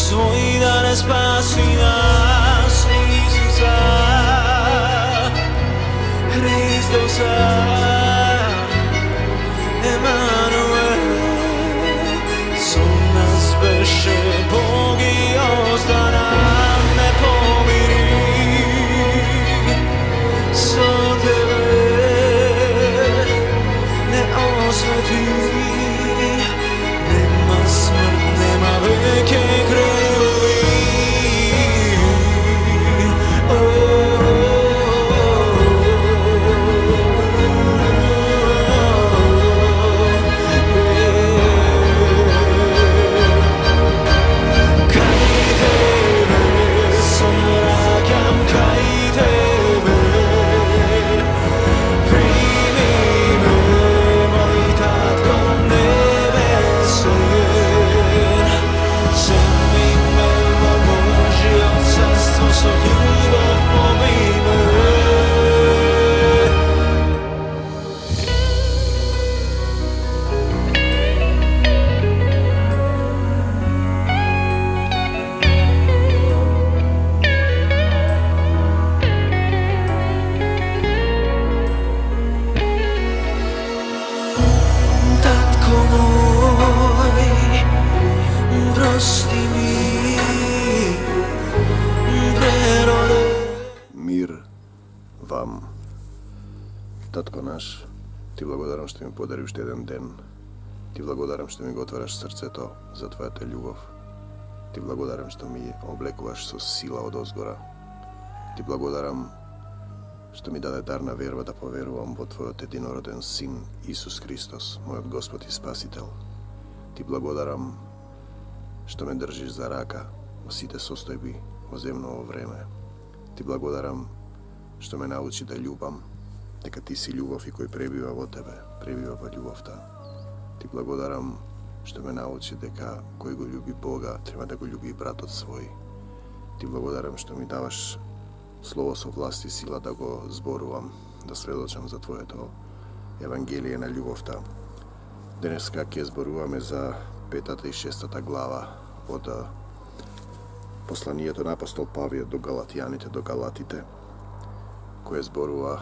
svoj dane spasi nas Isusa Hristosa Emanuel su nas beše Bog i ostana ne pomiri so tebe ne osveti nema smrt, nema veke krevi Tatko naš, ti blagodaram što mi podariš jedan den. Ti blagodaram što mi otvaraš srcето za tvoja te ljubav. Ti blagodaram što mi oblekуваš со сила od озгора. Ti blagodaram što mi даде дарна верба да поверувам во твојот единороден син Исус Христос, мојот Господ и Спасител. Ти blagodaram što me држиш за рака во сите состојби во земново време. Ти blagodaram što me научи да љубам, дека ти си љубов и кој пребива во тебе, пребива во љубовта. Ти благодарам што ме научи дека кој го љуби Бога, треба да го љуби и братот свој. Ти благодарам што ми даваш слово со власт и сила да го зборувам, да сведочам за Твоето Евангелие на љубовта. Денеска ќе зборуваме за 5-та и 6-та глава од посланието на апостол Павле до Галатијаните, до Галатите, кој зборува,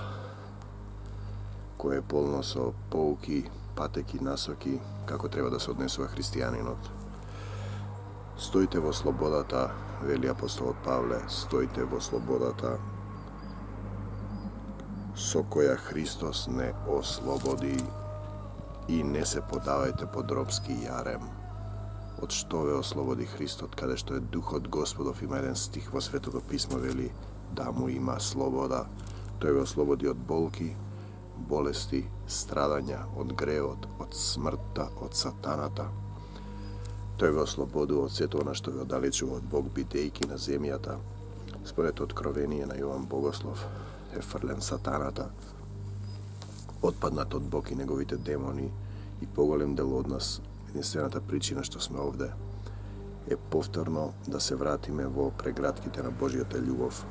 кој е полно со поуки, патеки, насоки, како треба да се однесува христијанинот. Стоите во слободата, вели апостолот Павле, стоите во слободата со која Христос не ослободи и не се подавајте под робски јарем. Од што ве ослободи Христот, каде што е Духот Господов, има еден стих во Светото Писмо, вели, да му има слобода. Тој ве ослободи од болки, болести, страдања, од греот, од смртта, од сатаната. Тој ве ослободува од сето она што ве оддалечува од Бог, бидејќи на земјата. Според откровение на Јован Богослов е фрлен сатаната, отпаднат од Бог и неговите демони и поголем дел од нас. Единствената причина што сме овде е повторно да се вратиме во прегратките на Божјата љубов.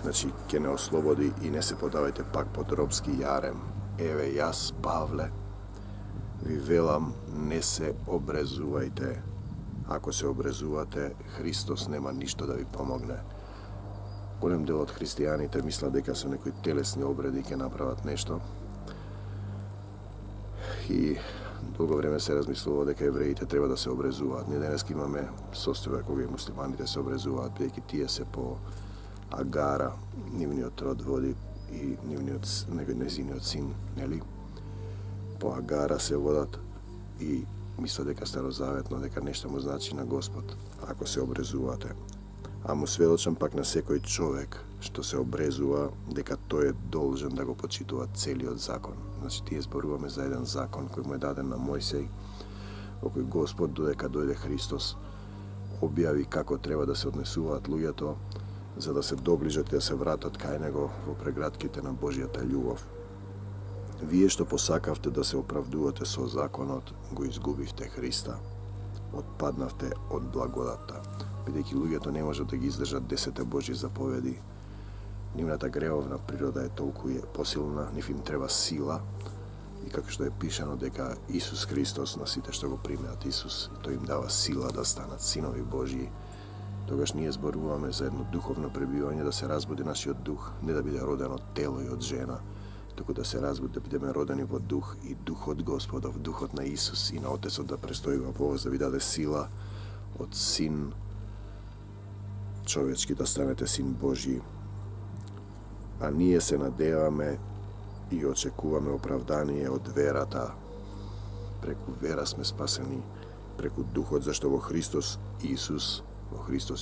Значи, ќе не ослободи и не се подавајте пак под робски јарем. Еве, јас, Павле, ви велам, не се обрезувајте. Ако се обрезувате, Христос нема ништо да ви помогне. Голем дел од христијаните мислат дека со некои телесни обреди ќе направат нешто. И долго време се размислува дека евреите треба да се обрезуваат. Ние денеска имаме состојба кога и муслиманите се обрезуваат, бидејќи тие се по Агара, нивниот род води и незиниот син, нели? По Агара се водат и мисля дека старозаветно, дека нешто му значи на Господ, ако се обрезувате. А му сведочам пак на секој човек што се обрезува, дека тој е должен да го почитува целиот закон. Значи, тие зборуваме за еден закон кој му е даден на Мојсей, во кој Господ, додека дојде Христос, објави како треба да се однесуваат луѓето, за да се доближат и да се вратат кај него во прегратките на Божјата љубов. Вие што посакавте да се оправдувате со законот, го изгубивте Христа. Отпаднавте од благодатта, бидејќи луѓето не можат да ги издржат 10 Божји заповеди. Нивната гревовна природа е толку посилна, нив им треба сила, и како што е пишано дека Исус Христос на сите што го примеат Исус, тој им дава сила да станат синови Божји, Тогаш ние зборуваме за едно духовно пребивање, да се разбуди нашиот дух, не да биде роден од тело и од жена, туку да се разбуди, да бидеме родени во дух и духот Господов, духот на Исус и на Отецот да престојува во вас, да ви даде сила од Син човечки да станете Син Божи. А ние се надеваме и очекуваме оправдание од верата. Преку вера сме спасени, преку духот, зашто во Христос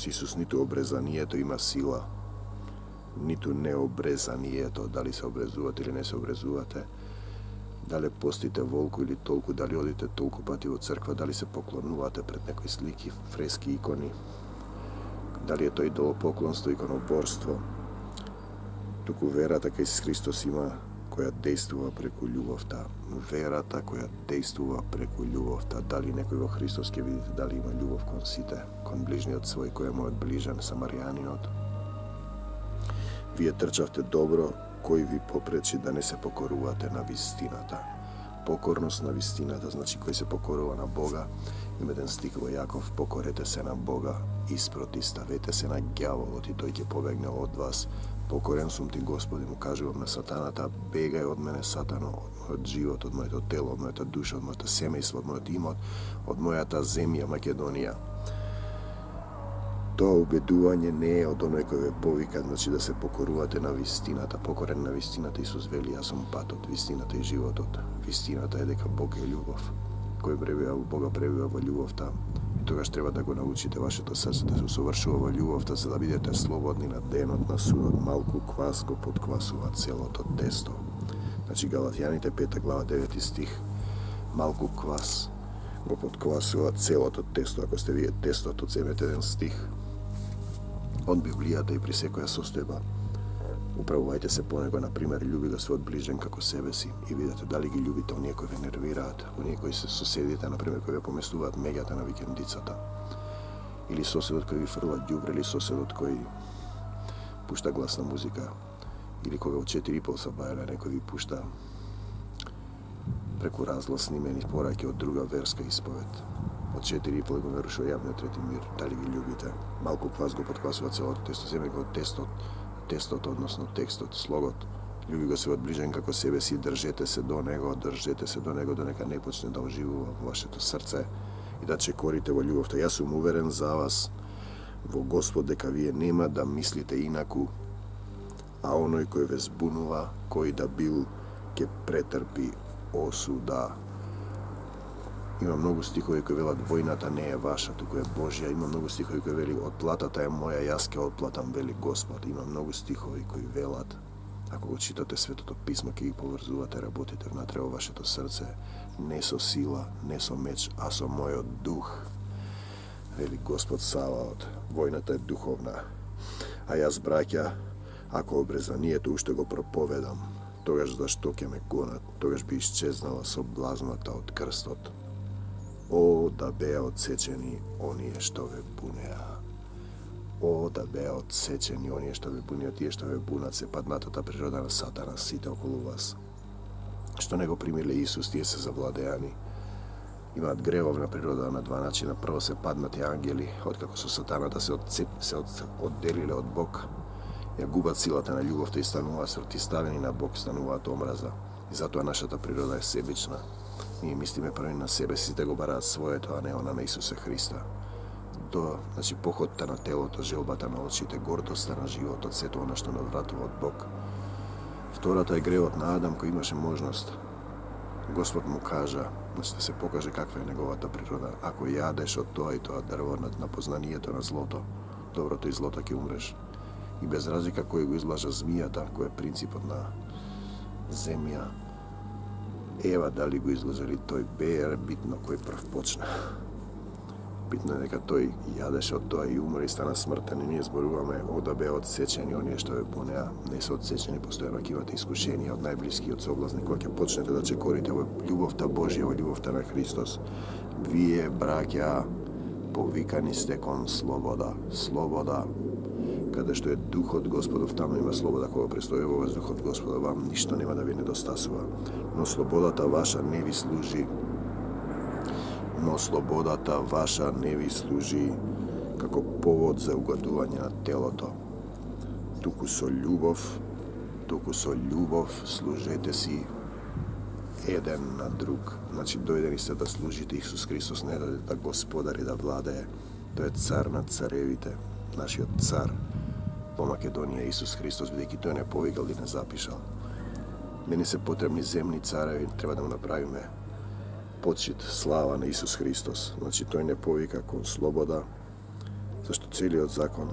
Исус ниту обрезанието има сила, ниту необрезанието, дали се обрезувате или не се обрезувате, дали постите волку или толку, дали одите толку пати во црква, дали се поклонувате пред некои слики, фрески, икони, дали е тој идолопоклонство, иконоборство. Туку верата кај Христос има, која действува преку љубовта. Верата која действува преку љубовта. Дали некој во Христос ќе видите дали има љубов кон сите, кон ближниот свој, кој е мојот ближан, самаријанинот. Вие трчавте добро, кој ви попречи да не се покорувате на вистината. Покорност на вистината, значи кој се покорува на Бога. Има еден стих во Јаков: покорете се на Бога и спротиставете се на ѓаволот и тој ќе побегне од вас. Покорен сум ти, Господи, му кажувам на сатаната: бегај од мене, сатано, од мојот живот, од моето тело, од мојата душа, од моето семејство, од мојот имот, од мојата земја Македонија. Тоа убедување не е од оној кој ве повика, значи да се покорувате на вистината. Покорен на вистината, Исус вели: јас сум патот, вистината и животот. Вистината е дека Бог е љубов. Кој пребива во Бога, пребива во љубовта. И тогаш треба да го научите вашето срце да се усовршува во љубовта, за да бидете слободни на денот на судот. Малку квас го подквасува целото тесто. Значи Галатјаните 5 глава 9 стих. Малку квас го подквасува целото тесто. Ако сте вие тестото, земете еден стих од Библијата и при секоја состојба управувајте се по него. Например, љуби го својот ближен како себе си и видете дали ги љубите оние кои ве нервираат, оние кои се соседите, например, кои ве поместуваат меѓата на викендицата, или соседот кој ви фрла ѓубре, или соседот кој пушта гласна музика, или кога во 4:30 сабајле некој ви пушта преку разглас снимени пораки од друга верска исповед. Од 4:30 го нарушува јавниот трети мир. Дали ги љубите? Малку квас го подквасува целото тесто. Земе го тестот, односно текстот, слогот. Љуби го својот ближен како себе си, држете се до него, донека не почне да оживува во вашето срце и да чекорите во љубовта. Јас сум уверен за вас во Господ дека вие нема да мислите инаку, а оној кој ве збунува, кој да бил, ќе претрпи осуда. Има многу стихови кои велат војната не е ваша, туку е Божја. Има многу стихови кои вели отплатата е моја, јас ќе отплатам, вели Господ. Има многу стихови кои велат, ако го читате Светото писмо, ќе ги поврзувате, работите внатре во вашето срце, не со сила, не со меч, а со мојот дух, вели Господ Саваот. Војната е духовна. А јас, браќа, ако обрезанието уште го проповедам, тогаш зашто ќе ме гонат, тогаш би исчезнала соблазната од крстот. О, да беа одсечени оние што ве бунеа. О, да беа одсечени оние што ве бунеа, тие што ве бунат се паднатата природа на Сатана, сите околу вас. Што не го примиле Исус, тие се завладеани. Имаат гревовна природа на два начина. Прво се паднати ангели, откако со Сатаната се одделиле од Бог, ја губат силата на љубовта и стануваат спротивставени на Бог, стануваат омраза. И затоа нашата природа е себична. Ние мислиме први на себе си, да го бараат своето, а не она на Исуса Христа. Значи, похотта на телото, желбата на очите, гордоста на животот, сето она што навратува од Бог. Втората е гревот на Адам, кој имаше можност. Господ му кажа, значи да се покаже каква е неговата природа. Ако јадеш од тоа и тоа дрво на познанието на злото, доброто и злото, ќе умреш. И без разлика кој го излажа змијата, кој е принципот на земја, Ева дали го излажали, тој бе битно кој прв почна. Битно е дека тој јадеше од тоа и умре и стана смртен. И ние зборуваме да беа одсечени оние што ве бунеа. Не се одсечени, постојано ќе имате искушенија од најблискиот соблазник, кога ќе почнете да чекорите во љубовта Божја, во љубовта на Христос. Вие, браќа, повикани сте кон слобода. Слобода. Каде што е Духот Господов, таму има слобода. Кога престои во вас Духот Господа, вам ништо нема да ви недостасува. Но слободата ваша не ви служи. kako povod za ugodovanje na telото. Туку со љубов служете си еден на друг. Значи, дојдени сте да служите Исус Христос, не да господари, да владее. Тој е цар над царевите, нашиот цар по Македонија, Исус Христос, бидејќи тој не повикал и не запишал. Не ни се потребни земни цареви, треба да му направиме почит, слава на Исус Христос. Значи, тој не повика кон слобода, зашто целиот закон,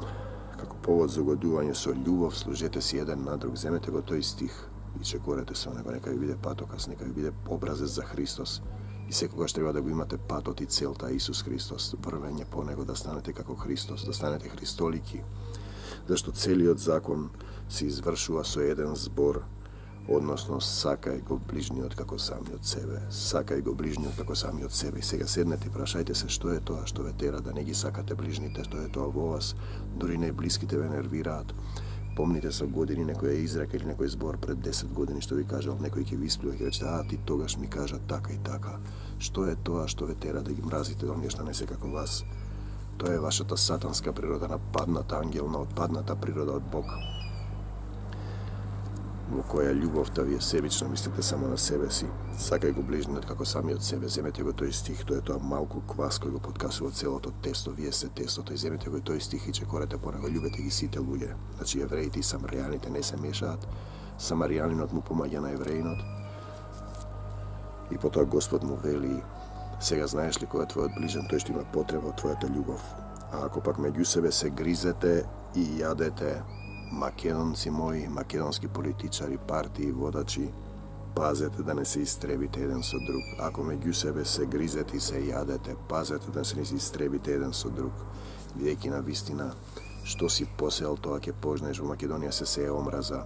како повод за угодување со љубов, служете си еден на друг. Земете го тој стих и чекорете со него, нека ви биде патокас, нека ви биде образец за Христос. И секогаш треба да го имате патот и целта Исус Христос, врвење по него, да станете како Христос, да станете христолики, зашто целиот закон се извршува со еден збор, односно сакај го ближниот како самиот себе. Сакај го ближниот како самиот себе. И сега седнете и прашајте се што е тоа што ве тера да не ги сакате ближните, што е тоа во вас, дури најблиските ве нервираат. Помните со години некоја изрека или некој збор пред 10 години што ви кажал, некој ќе ви исплюе, ќе речете, ти тогаш ми кажа така и така. Што е тоа што ве тера да ги мразите оние што не се како вас? Тоа е вашата сатанска природа, нападната ангелна, отпадната природа од Бог, во која љубовта ви е себична, мислите само на себе си. Сакај го ближниот како самиот себе. Земете го тој стих, тоа е тоа малку квас кој го подкасува целото тесто, вие сте тестото, и земете го тој стих и чекорете по него, љубете ги сите луѓе. Значи евреите и самаријаните не се мешаат. Самаријанинот му помаѓа на евреинот. И потоа Господ му вели, сега знаеш ли кој е твојот ближен, тој што има потреба од твојата љубов. А ако пак меѓу себе се гризете и јадете, македонци мои, македонски политичари, партии, водачи, пазете да не се истребите еден со друг. Ако меѓу себе се гризете и се јадете, пазете да не се истребите еден со друг. Бидејќи на вистина, што си посеал, тоа ќе пожнеш. Во Македонија се сее омраза,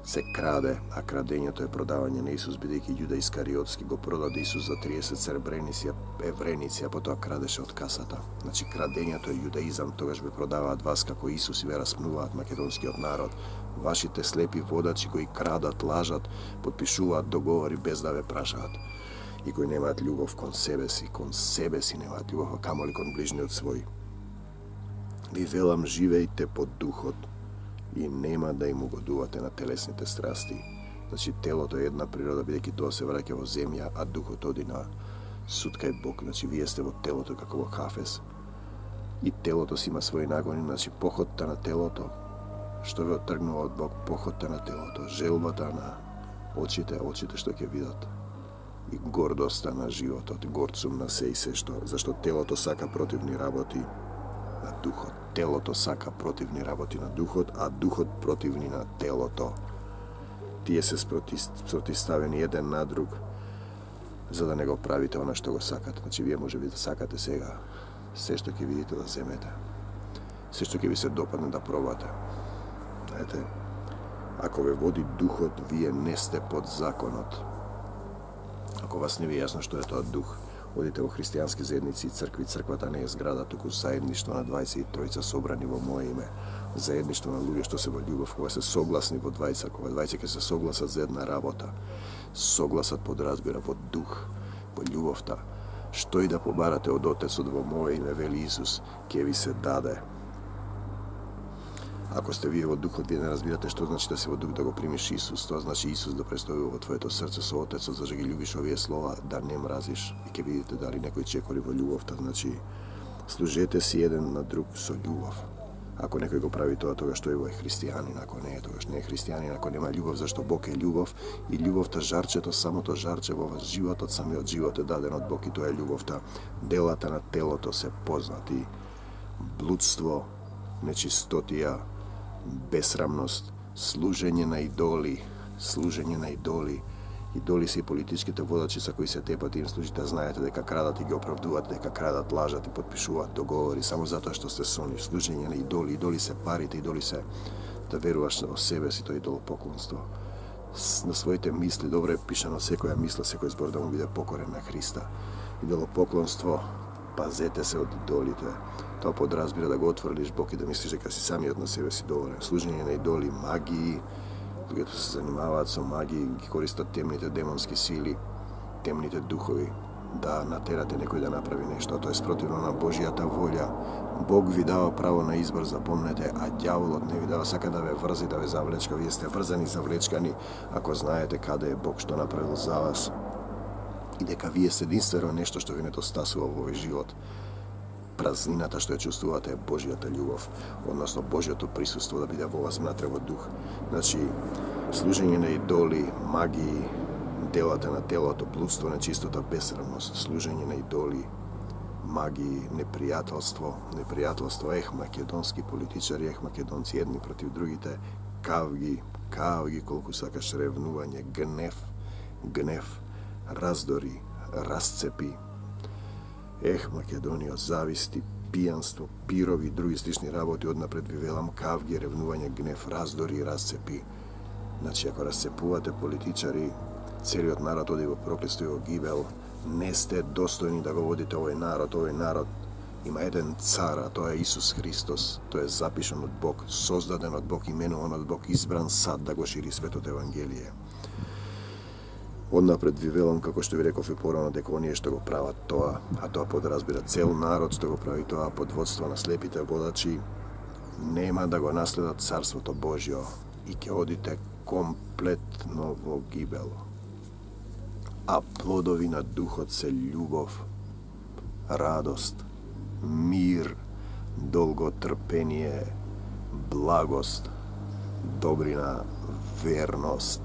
се краде, а крадењето е продавање на Исус, бидејќи Јуда Искариотски го продаде Исус за 30 сребреници, евреници, а потоа крадеше од касата. Значи, крадењето е јудаизам, тогаш ве продаваат вас како Исус и ве распнуваат македонскиот народ. Вашите слепи водачи кои крадат, лажат, подпишуваат договори без да ве прашаат и кои немаат љубов кон себе си немаат љубов, а камоли кон ближниот свој. Ви велам, живејте по духот и нема да им угодувате на телесните страсти. Значи, телото е една природа, бидејќи тоа се враќа во земја, а духот оди на суд кај Бог. Значи, вие сте во телото како во Хафес. И телото си има своји нагони, значи, похотта на телото, што ве оттргнува од Бог, похотта на телото, желбата на очите што ќе видат, и гордоста на животот, горцум на се и се што, зашто телото сака противни работи на духот. Телото сака противни работи на духот, а духот противни на телото. Тие се спротиставени еден на друг, за да не го правите она што го сакате. Значи, вие може би да сакате сега се што ќе видите да земете, се што ќе ви се допадне да пробате. Знаете, ако ве води духот, вие не сте под законот. Ако вас не ви е јасно што е тоа дух, одите во христијански заедници и цркви. Црквата не е зграда, туку заедништво на 23 собрани во мое име. Заедништво на луѓе што се во љубов, кога се согласни во двајца, кога двајца ќе се согласат за една работа. Согласат подразбира во дух, во љубовта. Што и да побарате од Отецот во мое име, вели Исус, ќе ви се даде. Ако сте вие во духот, вие не разбирате што значи да си во дух, да го примиш Исус. Тоа значи Исус да престои во твоето срце со Отецот, за да ги љубиш овие слова, да не мразиш. И ќе видите дали некој чекори во љубовта. Значи, служете си еден на друг со љубов. Ако некој го прави тоа, тогаш тој е христијанин, ако не е, тогаш не е христијанин, ако нема љубов, зашто Бог е љубов и љубовта, жарчето, самото жарче во вас, животот, самиот живот е даден од Бог и тоа е љубовта. Делата на телото се познати: блудство, нечистотија, бесрамност, служење на идоли. Идоли се и политичките водачи за кои се тепат и им служите, знаете дека крадат и ги оправдуваат, дека крадат, лажат и подпишуваат договори само затоа што сте со нив. Служење на идоли. Идоли се парите, идоли се да веруваш во себе си, тоа идолопоклонство. На своите мисли, добро е пишано, секоја мисла, секој збор да му биде покорен на Христа. Идолопоклонство, пазете се од идолите. Тоа подразбира да го отфрлиш Бог и да мислиш дека си самиот на себе си доволен. Служење на идоли, магии, луѓето се занимаваат со магии, ги користат темните демонски сили, темните духови. da naterate nekoj da napravi nešto, to je protivno na Božjata volja. Bog vi dava pravo na izbor, zapomnete, a đavolot ne vi dava svaka da ve vrzi, da ve zavlečka. Vi jeste vrzani, zavlečkani, ako znajete kada je Bog što napravil za vas. I deka vi jeste jedinstveno nešto što vi ne to stasува u ovaj život. Prazninata što je čustvувате Božjata ljubav, odnosno Božjото prisustvo da biде vo vas mnatрево дух. Значи, служење на идоли, магии, делата на телото, блудство, нечистота, бесрамност, служење на идоли, магии, непријателство, македонски политичари, македонци едни против другите, кавги, колку сакаш, ревнување, гнев, раздори, расцепи, Македонијо, зависти, пијанство, пирови и други слични работи, однапред ви велам, кавги, ревнување, гнев, раздори и расцепи. Значи, ако расцепувате политичари, целиот народ оди во проклетство и во гибел, не сте достојни да го водите овој народ. Овој народ има еден цар, а тоа е Исус Христос. Тој е запишан од Бог, создаден од Бог, именуван од Бог, избран сад да го шири светото Евангелие. Однапред ви велам, како што ви реков и порано, дека оние што го прават тоа, а тоа подразбира цел народ што го прави тоа под водство на слепите водачи, нема да го наследат Царството Божјо и ќе одите комплетно во гибел. А плодови на духот се љубов, радост, мир, долготрпение, благост, добрина, верност,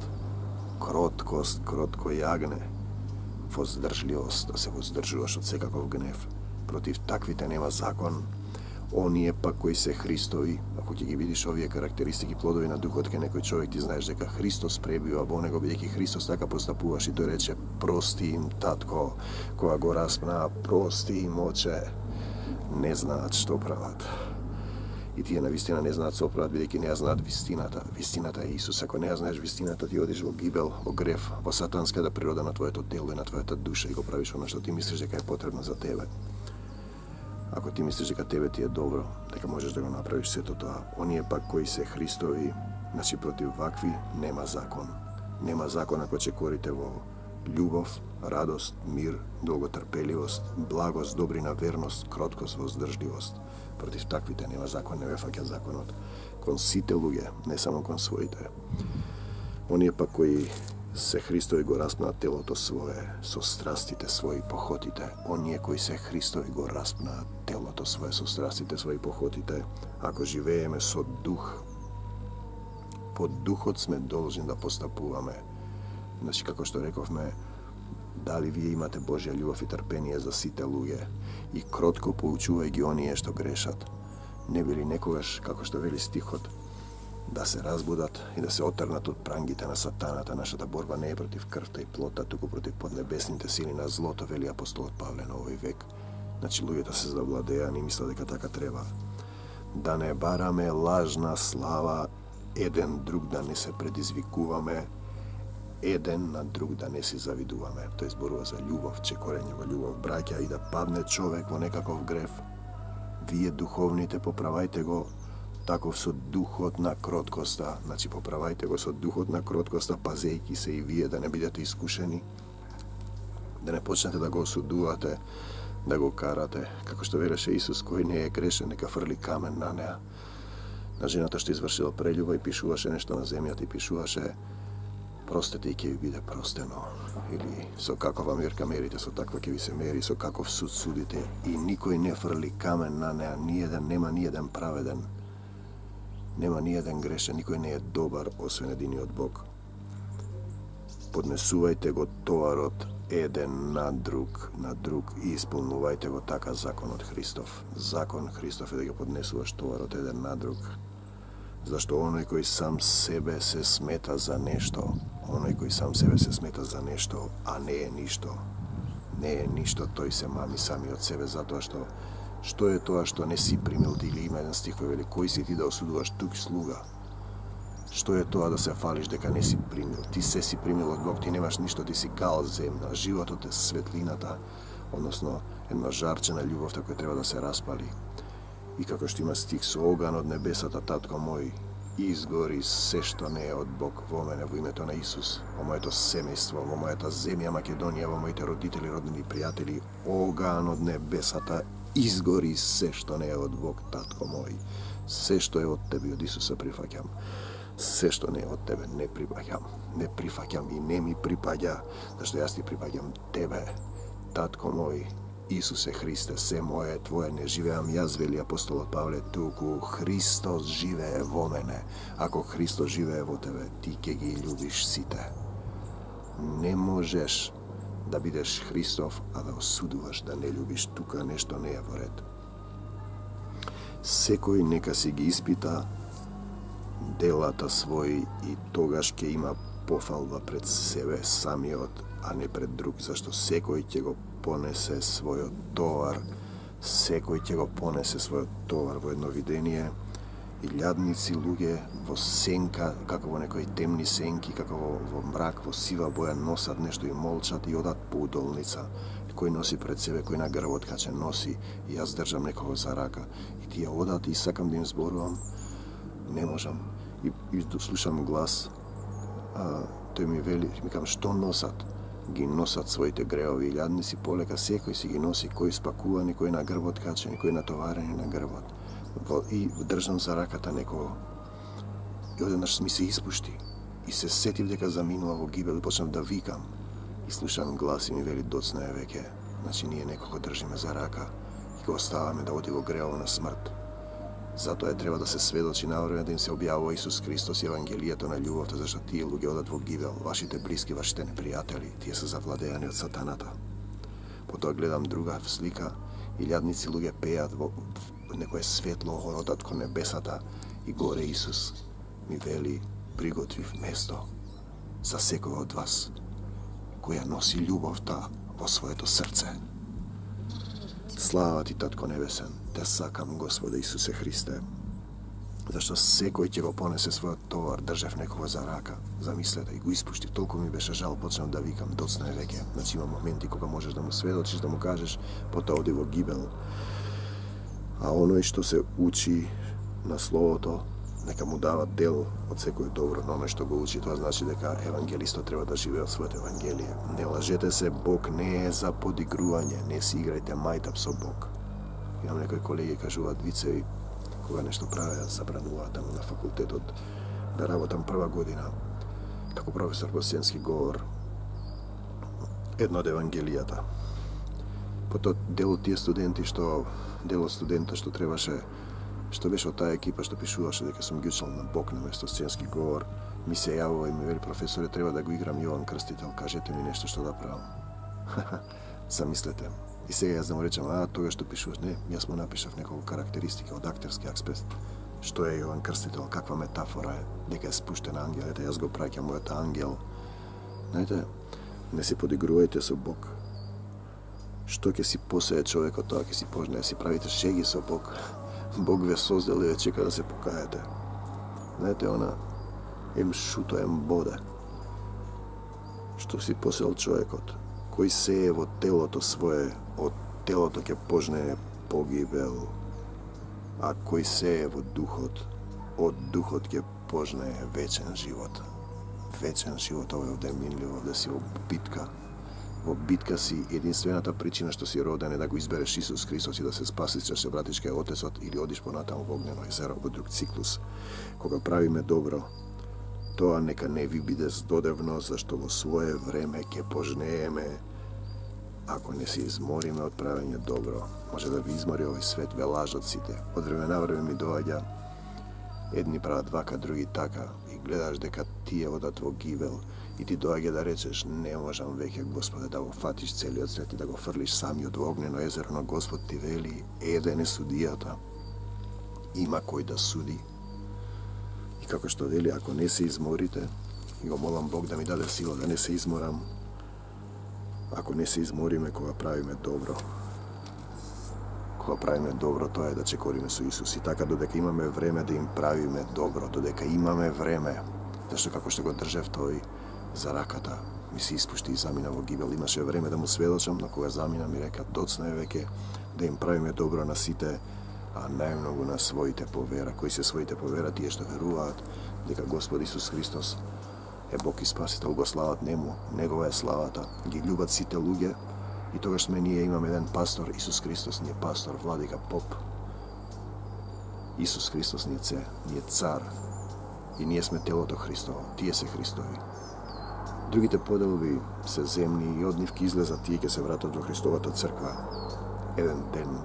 кроткост, кротко јагне, воздржливост, да се воздржуваш од секаков гнев. Против таквите нема закон. Оние пак кои се Христови, ако ќе ги видиш овие карактеристики, плодови на духот кај некој човек, ти знаеш дека Христос пребива во него, бидејќи Христос така постапуваш и тој рече: прости им, татко, кога го распнаа, прости им, оче, не знаат што прават. И тие навистина не знаат што прават, бидејќи не ја знаат вистината. Вистината е Исус. Ако не ја знаеш вистината, ти одиш во гибел, во грев, во сатанската природа на твоето тело и на твојата душа и го правиш оно што ти мислиш дека е потребно за тебе. Ако ти мислиш дека тебе ти е добро, дека можеш да го направиш сето тоа, оние пак кои се Христови, значи против вакви нема закон. Нема закон ако ќе корите во љубов, радост, мир, долготрпеливост, благост, добрина, верност, кроткост, воздржливост. Против таквите нема закон, не ве фаќа законот. Кон сите луѓе, не само кон своите. Оние пак кои се Христови го распнаа телото свое со страстите своји, похотите. Оние кои се Христови го распнаа телото свое со страстите своји, похотите. Ако живееме со дух, по духот сме должни да постапуваме. Значи, како што рековме, дали вие имате Божја љубов и трпение за сите луѓе и кротко поучувај ги оние што грешат. Не били некогаш, како што вели стихот, да се разбудат и да се отрнат од прангите на сатаната. Нашата борба не е против крвта и плота, туку против поднебесните сили на злото, вели апостолот Павле на овој век. Значи, луѓето се завладеани и мислат дека така треба. Да не бараме лажна слава, еден друг да не се предизвикуваме, еден на друг да не си завидуваме. Тој зборува за љубов, чекорење во љубов, браќа, и да падне човек во некаков грев. Вие духовните поправајте го таков со духот на кроткоста. Значи, поправајте го со духот на кроткоста, пазејќи се и вие да не бидете искушени, да не почнете да го осудувате, да го карате. Како што велеше Исус, кој не е грешен, нека фрли камен на неа. На жената што извршила прелюба и пишуваше нешто на земјата и пишуваше: простете и ќе ви биде простено. Или со какова мерка мерите, со таква ќе ви се мери, со каков суд судите. И никој не фрли камен на неа, нема ниеден праведен. Нема ниеден грешен, никој не е добар, освен единиот Бог. Поднесувајте го товарот еден на друг и исполнувајте го така законот Христов. Закон Христов е да го поднесуваш товарот еден на друг. Зашто оној кој сам себе се смета за нешто, а не е ништо, тој се мами сами од себе, затоа што е тоа што не си примил ти, или има еден стих кој вели: кој си ти да осудуваш тук слуга? Што е тоа да се фалиш дека не си примил? Ти се си примил од Бог, ти немаш ништо, ти си кал земја. Животот е светлината, односно едно жарче на љубовта која треба да се распали. И како што има стих: со оган од небесата, татко мој, изгори се што не е од Бог во мене во името на Исус, во моето семејство, во мојата земја Македонија, во моите родители, роднини, пријатели, оган од небесата, изгори се што не е од Бог, татко мој. Се што е од тебе, од Исуса прифаќам. Се што не е од тебе не прифаќам. Не прифаќам и не ми припаѓа, зашто јас ти припаѓам тебе, татко мој. Исусе Христе, се мое, твое не живеам јас, вели апостолот Павле, туку Христос живее во мене. Ако Христос живее во тебе, ти ќе ги љубиш сите. Не можеш да бидеш Христов, а да осудуваш, да не љубиш, тука нешто не е во ред. Секој нека си ги испита делата своји и тогаш ќе има пофалба пред себе самиот, а не пред друг, зашто секој ќе го понесе својот товар, секој ќе го понесе својот товар во едно видение, и лјадници луѓе во сенка, како во некои темни сенки, како во мрак, во сива боја носат нешто и молчат и одат по удолница. Кој носи пред себе, кој на грбот каче носи, и јас држам некого за рака. И тие одат и сакам да им зборувам, не можам. И слушам глас, тој ми вели, ми кажам, што носат? Ги носат своите греови и лјадници, полека секој си ги носи, кој спакувани, кој на грбот качени, кој натоварени на грбот. И држам за раката некого. И одеднаш ми се испушти. И се сетив дека заминува во гибел и почнав да викам. И слушам глас и ми вели, доцна е веќе. Значи ние некого држиме за рака и го оставаме да оди во грево на смрт. Затоа треба да се сведочи на време, да им се објавува Исус Христос и Евангелието на љубовта, зашто тие луѓе одат во гибел, вашите блиски, вашите непријатели, тие се завладеани од сатаната. Потоа гледам друга слика и лјадници луѓе пеат во некое светло, одат кон небесата и горе Исус ми вели, приготвив место за секој од вас, која носи љубовта во своето срце. Слава ти, Татко Небесен, те сакам, Господе Исусе Христе, зашто секој ќе го понесе својот товар, држев некого за рака, замислете, и го испушти, толку ми беше жал, почнав да викам, доцна е веќе. Значи има моменти кога можеш да му сведочиш, да му кажеш, потоа оди во гибел. А оној што се учи на Словото, нека му дава дел од секој добро, но оној што го учи, тоа значи дека евангелистот треба да живее од своето евангелие. Не лажете се, Бог не е за подигрување, не си играјте мајтап со Бог. Имам некои колеги кажуваат вицеви, кога нешто правеа, забрануваат таму на факултетот, да работам прва година, како професор по сценски говор, едно од евангелијата. Потоа дел од тие студенти дел од студента што требаше, што беше од таа екипа што пишуваше дека сум ги учел на Бог наместо сценски говор, ми се јавува и ми вели, професоре, треба да го играм Јован Крстител, кажете ми нешто што да правам. Замислете. И сега јас да му речам, тога што пишуваш, не, јас му напишав неколку карактеристики од актерски аспект. Што е Јован Крстител, каква метафора е, дека е спуштен ангел, ете јас го праќам мојот ангел. Знаете, не се подигрувајте со Бог. Што ќе си посее човекот, тоа ќе си пожне, си правите шеги со Бог. Бог ве создал и ве чека да се покаете. Знаете, она, ем шуто, ем боде. Што си посеал човекот? Кој сее во телото свое, од телото ќе пожне погибел, а кој сее во духот, од духот ќе пожне вечен живот. Вечен живот, ова е овде минливо, да си во битка. Во битка си, единствената причина што си роден е да го избереш Исус Христос и да се спасиш, че се вратиш кај Отецот или одиш понатаму во огнено езеро, во друг циклус. Кога правиме добро, тоа нека не ви биде здодевно, зашто во свое време ќе пожнееме. Ако не се измориме од правење добро, може да ви измори овој свет, ве лажат сите. Од време на време ми доаѓа, едни прават вака, други така, и гледаш дека тие одат во гибел, и ти доаѓа да речеш, не можам веќе, Господе, да го фатиш целиот свет и да го фрлиш самиот во огнено езеро, но Господ ти вели, еден е судијата, има кој да суди. И како што вели, ако не се изморите, и го молам Бог да ми даде сила да не се изморам, ако не се измориме кога правиме добро, тоа е да чекориме со Исус. И така, додека имаме време да им правиме добро, додека имаме време, зашто како што го држев тој за раката, ми се испушти и замина во гибел. Имаше време да му сведочам, но кога замина ми река, доцна е веќе да им правиме добро на сите, a najmnogo na своите по вера. Кои се своите по вера? Тие што веруваат дека Господ Исус Христос е Бог и Спасител, го слават Нему, Негова е славата, ги љубат сите луѓе и тогаш сме ние имаме еден пастор, Исус Христос ни е пастор, владика, поп. Исус Христос ни е цар и ние сме телото Христово, тие се Христови. Другите поделби се земни и од нив ќе излезат, тие ќе се вратат до Христовата црква. Еден ден,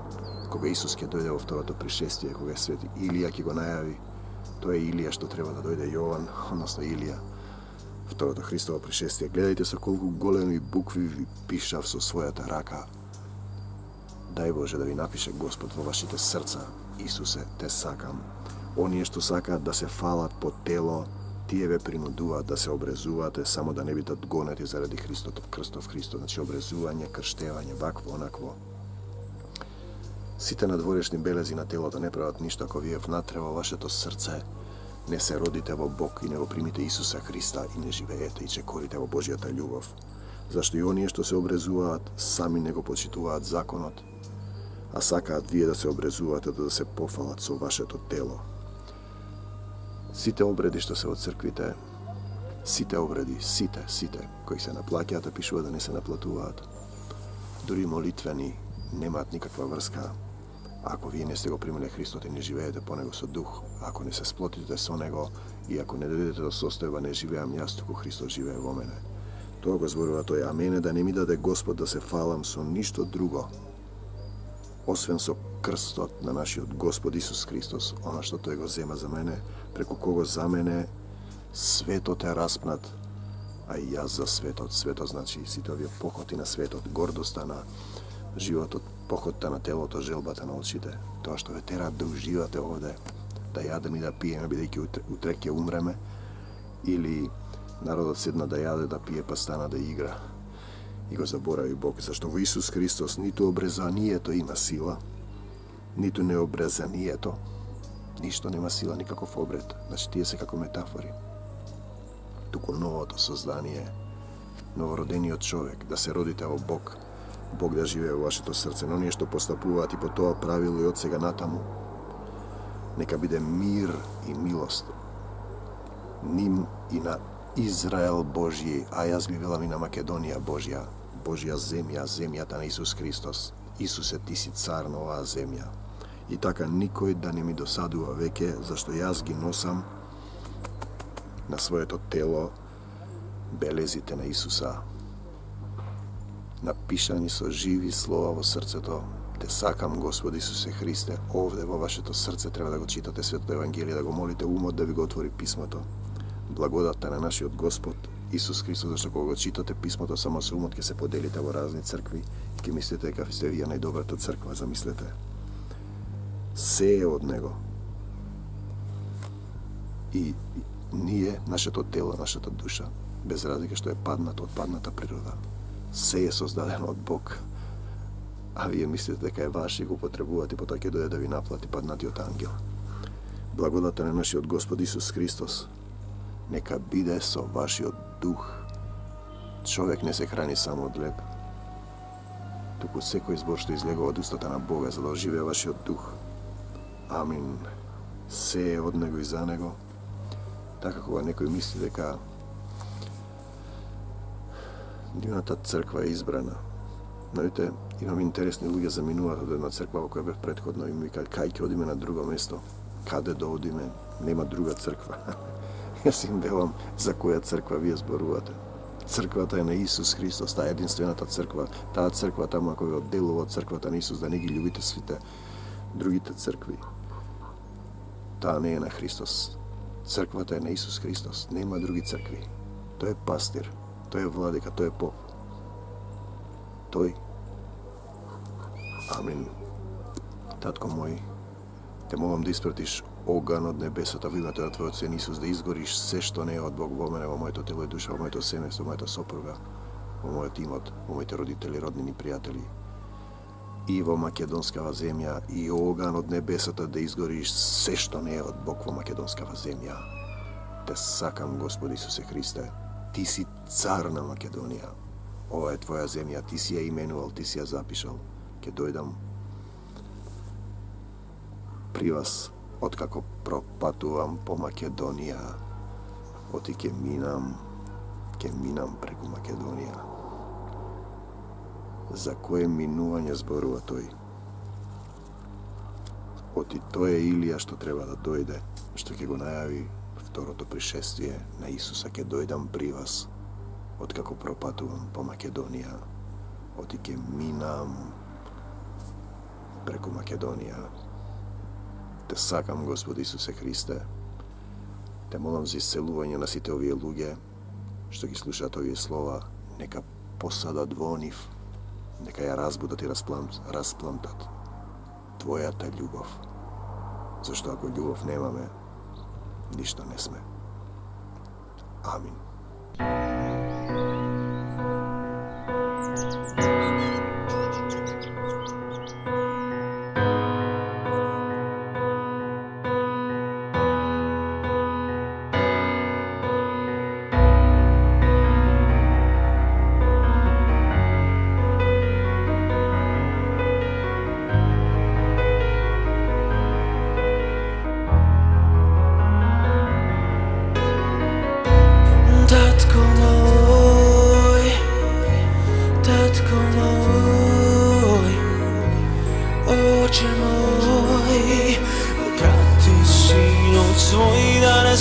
кога Исус ќе дојде во второто пришествие, кога свети Илија ќе го најави, тоа е Илија што треба да дојде Јован, односно Илија. Второто Христово пришествие. Гледајте со колку големи букви ви пишав со својата рака. Дај Боже да ви напише Господ во вашите срца. Исусе, те сакам. Оние што сакаат да се фалат по тело, тие ве принудуваат да се обрезувате, само да не бидат гонети заради крстов Христос. Значи обрезување, крштевање, вакво, онакво. Сите надворешни белези на телото не прават ништо ако вие внатре во вашето срце не се родите во Бог и не го примите Исуса Христа и не живеете и чекорите во Божјата љубов. Зашто и оние што се обрезуваат сами не го почитуваат законот, а сакаат вие да се обрезувате да се пофалат со вашето тело. Сите обреди што се од црквите, сите обреди, сите, кои се наплаќаат, пишува да не се наплатуваат. Дури молитвени немаат никаква врска, ако вие не сте го примиле Христот и не живеете по Него со дух, ако не се сплотите со Него и ако не дојдете до состојба не живеам јас, туку Христос живее во мене. Тоа го зборува тој, а мене да не ми даде Господ да се фалам со ништо друго, освен со крстот на нашиот Господ Исус Христос, она што тој го зема за мене, преку кого за мене светот е распнат, а и јас за светот. Светот значи сите овие похоти на светот, гордоста на животот, похотта на телото, желбата на очите, тоа што ве тераат да уживате овде, да јадеме и да пиеме, бидејќи утре ќе умреме, или народот седна да јаде, да пие, па стана да игра и го заборави Бог, зашто во Исус Христос ниту обрезанието има сила, ниту необрезанието, ништо нема сила, никаков обред, значи тие се како метафори. Туку новото создание, новородениот човек, да се родите во Бог, Бог да живее во вашето срце, но оние што постапуваат и по тоа правило и од сега натаму, нека биде мир и милост ним и на Израел Божји, а јас би велам и на Македонија Божја, Божја земја, земјата на Исус Христос. Исусе, ти си цар на оваа земја. И така никој да не ми досадува веќе, зашто јас ги носам на своето тело белезите на Исуса, напишани со живи слова во срцето. Те сакам, Господи Исусе Христе, овде во вашето срце треба да го читате Светото Евангелие, да го молите умот да ви го отвори писмото. Благодатта на нашиот Господ Исус Христос, зашто кога го читате писмото само со умот ќе се поделите во разни цркви и ќе мислите дека сте вие најдобрата црква, замислете. Се е од Него. И ние, нашето тело, нашата душа, без разлика што е падната од падната природа, се е создадено од Бог. А вие мислите дека е ваш и го потребувате, потоа ќе дојде да ви наплати паднатиот ангел. Благодата на нашиот Господ Исус Христос нека биде со вашиот дух. Човек не се храни само од леб, туку секој збор што излегува од устата на Бога, за да оживее вашиот дух. Амин. Се е од Него и за Него. Така кога некој мисли дека нивната црква е избрана. Знаете, имам интересни луѓе заминуваат од една црква во која бев претходно и ми викаат кај ќе одиме на друго место, каде да одиме, нема друга црква. Јас им велам за која црква вие зборувате. Црквата е на Исус Христос, таа е единствената црква. Таа црква таму која одделува од црквата на Исус, да не ги љубите сите другите цркви. Таа не е на Христос. Црквата е на Исус Христос, нема други цркви. Тој е пастир, тој е владика, тој е поп. Тој. Амин. Татко мој, те молам да испратиш оган од небесата во името на Твојот Син Исус, да изгориш се што не е од Бог во мене, во моето тело и душа, во моето семејство, во мојата сопруга, во мојот имот, во моите родители, роднини, пријатели, и во македонскава земја, и оган од небесата да изгориш се што не е од Бог во македонскава земја. Те сакам, Господи Исусе Христе, Ти си цар на Македонија. Ова е Твоја земја, Ти си ја именувал, Ти си ја запишал. Ке дојдам pri vas, otkako propatujem po Makedonija, oti ke minam preko Makedonija. Za koje minuvanje zborува той? Оти тој е Илија што треба да дојде, што ќе го најави второто пришествие на Исуса. Ќе дојдам при вас, откако пропатувам по Македонија. Оти ќе минам преку Македонија. Те сакам, Господи Исусе Христе. Те молам за исцелување на сите овие луѓе што ги слушаат овие слова. Нека посадат во нив, нека ја разбудат и распламтат Твојата љубов. Зашто ако љубов немаме, ништо не сме. Амин. Svoj da ne